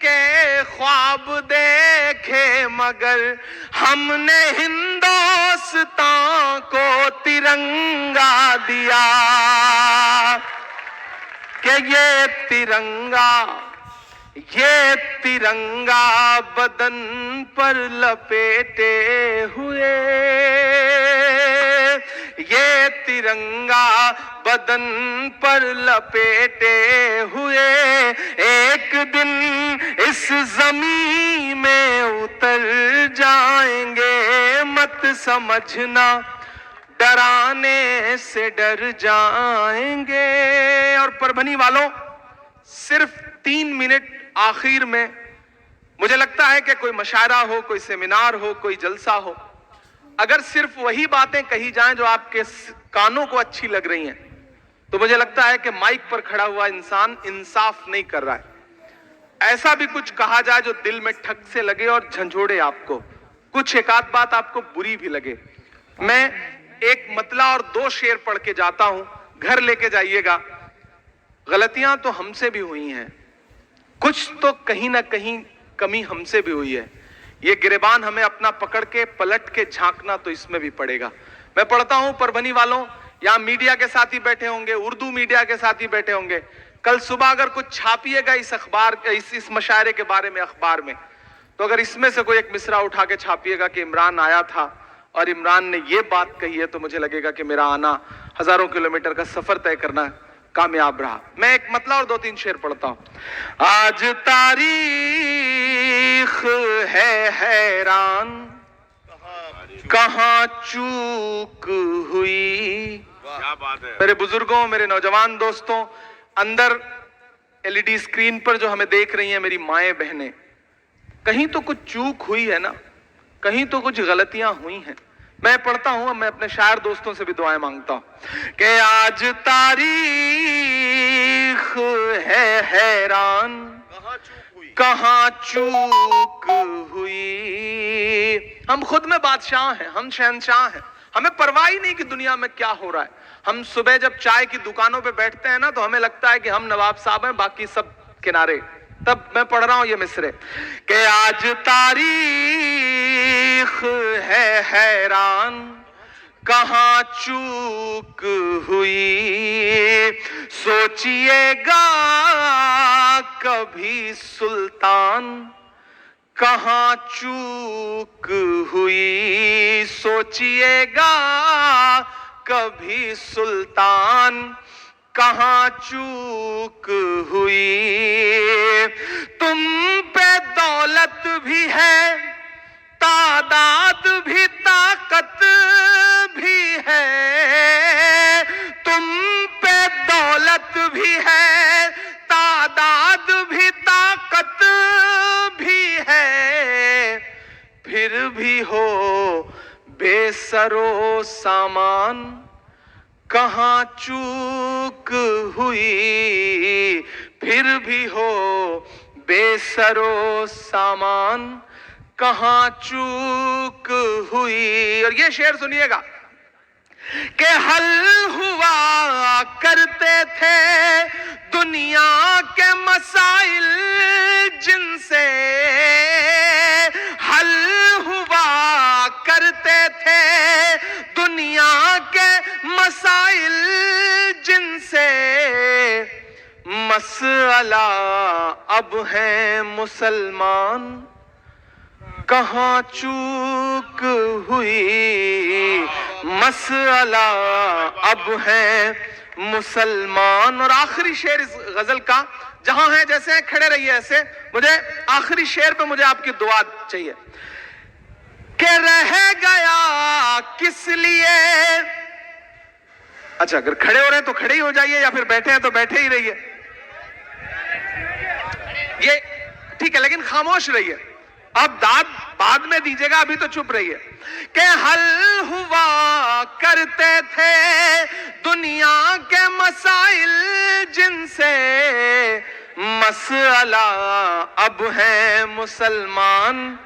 کے خواب دیکھے مگر ہم نے ہندوستان کو ترنگا دیا کہ یہ ترنگا بدن پر لپیٹے ہوئے، یہ ترنگا بدن پر لپیٹے ہوئے ایک دن اس زمین میں اتر جائیں گے، مت سمجھنا ڈرانے سے ڈر جائیں گے۔ اور پربھنی والوں، صرف 3 منٹ آخر میں مجھے لگتا ہے کہ کوئی مشاعرہ ہو، کوئی سیمینار ہو، کوئی جلسہ ہو، اگر صرف وہی باتیں کہی جائیں جو آپ کے کانوں کو اچھی لگ رہی ہیں تو مجھے لگتا ہے کہ مائک پر کھڑا ہوا انسان انصاف نہیں کر رہا ہے۔ ایسا بھی کچھ کہا جائے جو دل میں ٹھک سے لگے اور جھنجھوڑے آپ کو، کچھ ایک آدھ بات آپ کو بری بھی لگے۔ میں ایک مطلع اور 2 شعر پڑھ کے جاتا ہوں، گھر لے کے جائیے گا۔ غلطیاں تو ہم سے بھی ہوئی ہیں، کچھ تو کہیں نہ کہیں کمی ہم سے بھی ہوئی ہے، یہ گریبان ہمیں اپنا پکڑ کے پلٹ کے جھانکنا تو اس میں بھی پڑے گا۔ میں پڑھتا ہوں پربھنی والوں، یہاں میڈیا کے ساتھی بیٹھے ہوں گے، اردو میڈیا کے ساتھی بیٹھے ہوں گے، کل صبح اگر کچھ چھاپیے گا اس مشاعرے کے بارے میں اخبار میں، تو اگر اس میں سے کوئی ایک مصرع اٹھا کے چھاپیے گا کہ عمران آیا تھا اور عمران نے یہ بات کہی ہے، تو مجھے لگے گا کہ میرا آنا ہزاروں کلومیٹر کا سفر طے کرنا کامیاب رہا۔ میں ایک مطلع اور 2-3 شعر پڑھتا ہوں۔ آج تاریخ ہے حیران، کہاں چوک ہوئی۔ میرے بزرگوں، میرے نوجوان دوستوں، اندر LED اسکرین پر جو ہمیں دیکھ رہی ہیں میری مائیں بہنیں، کہیں تو کچھ چوک ہوئی ہے نا، کہیں تو کچھ غلطیاں ہوئی ہیں۔ میں پڑھتا ہوں، میں اپنے شاعر دوستوں سے بھی دعائیں مانگتا ہوں کہ آج تاریخ ہے حیران، کہاں چوک ہوئی۔ ہم خود میں بادشاہ ہیں، ہم شہنشاہ ہیں، ہمیں پرواہ ہی نہیں کہ دنیا میں کیا ہو رہا ہے۔ ہم صبح جب چائے کی دکانوں پہ بیٹھتے ہیں نا تو ہمیں لگتا ہے کہ ہم نواب صاحب ہیں، باقی سب کنارے۔ تب میں پڑھ رہا ہوں یہ مصرے کہ آج تاریخ ہے حیران، کہاں چوک ہوئی۔ سوچئے گا کبھی سلطان، کہاں چوک ہوئی۔ سوچئے گا کبھی سلطان، کہاں چوک ہوئی۔ تم پہ دولت بھی ہے، تعداد بھی، طاقت بھی ہے۔ تم پہ دولت بھی ہے، تعداد بھی، طاقت بھی ہے، پھر بھی ہو بے سر و سامان، کہاں چوک ہوئی۔ پھر بھی ہو بے سر و سامان، کہاں چوک ہوئی۔ اور یہ شعر سنیے گا کہ حل ہوا کرتے تھے دنیا کے مسائل جن سے، حل ہوا کرتے تھے دنیا کے مسائل جن سے، مسئلہ اب ہیں مسلمان، کہاں چوک ہوئی۔ مسئلہ اب ہے مسلمان۔ اور آخری شعر اس غزل کا، جہاں ہے جیسے ہیں کھڑے رہیے ایسے، مجھے آخری شعر پہ مجھے آپ کی دعا چاہیے کہ رہ گیا کس لیے۔ اچھا، اگر کھڑے ہو رہے ہیں تو کھڑے ہی ہو جائیے، یا پھر بیٹھے ہیں تو بیٹھے ہی رہیے، یہ ٹھیک ہے، لیکن خاموش رہیے۔ اب داد بعد میں دیجیے گا، ابھی تو چپ رہیے۔ کہ حل ہوا کرتے تھے دنیا کے مسائل جن سے، مسئلہ اب ہے مسلمان،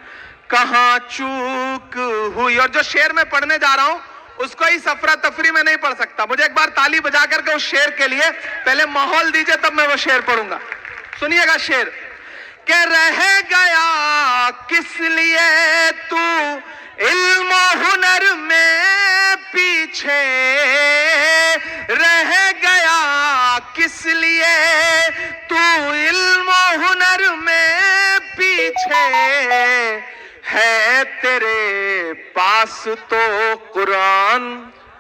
کہاں چوک ہوئی۔ اور جو شعر میں پڑھنے جا رہا ہوں اس کو ہی افرا تفری میں نہیں پڑھ سکتا، مجھے ایک بار تالی بجا کر کے اس شعر کے لیے پہلے ماحول دیجئے، تب میں وہ شعر پڑھوں گا۔ سنیے گا شعر کہ رہ گیا کس لیے تو علم و ہنر میں پیچھے، رہ گیا کس لیے تو علم و ہنر میں پیچھے، ہے تیرے پاس تو قرآن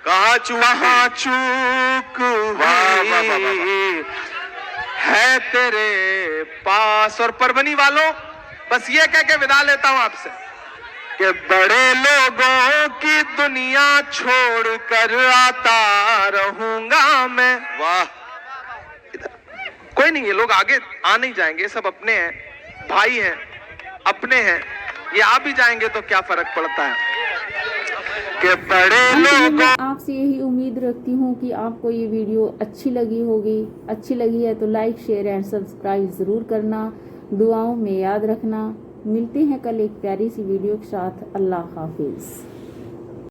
کہاں چوک ہوئی، ہے تیرے پاس۔ اور پربنی والوں بس یہ کہہ کے ودا لیتا ہوں آپ سے کہ بڑے لوگوں کی دنیا چھوڑ کر آتا رہوں گا میں۔ واہ، کوئی نہیں، یہ لوگ آگے آ نہیں جائیں گے، یہ سب اپنے ہیں، بھائی ہیں، اپنے ہیں، یہ آ بھی جائیں گے تو کیا فرق پڑتا ہے کہ بڑے لوگوں۔ میں آپ سے یہی امید رکھتی ہوں کہ آپ کو یہ ویڈیو اچھی لگی ہوگی، اچھی لگی ہے تو لائک شیئر اینڈ سبسکرائب ضرور کرنا، دعاؤں میں یاد رکھنا۔ ملتے ہیں کل ایک پیاری سی ویڈیو کے ساتھ، اللہ حافظ۔